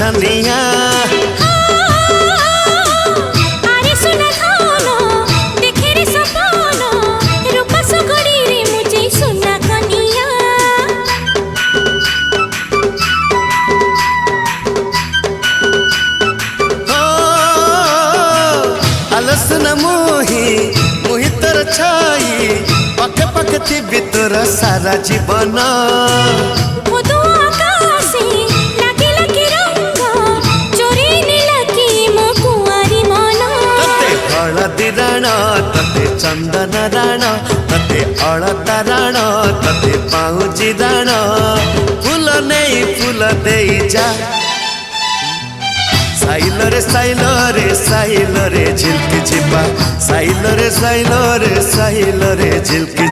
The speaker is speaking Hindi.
छनिया आरे सुना खानो देखे रे सपनो रूपा सगड़ी रे मुझे सुना कनिया अलस न मुही तर छाई पके पके थी तोर सारा जीवन राण तते चंदन राण तते अलता राण तते पाउजी राण फूल नहीं फूल दे जा साइल रे साइल रे साइल रे झिलकी जिबा साइल रे साइल रे साइल रे झिलकी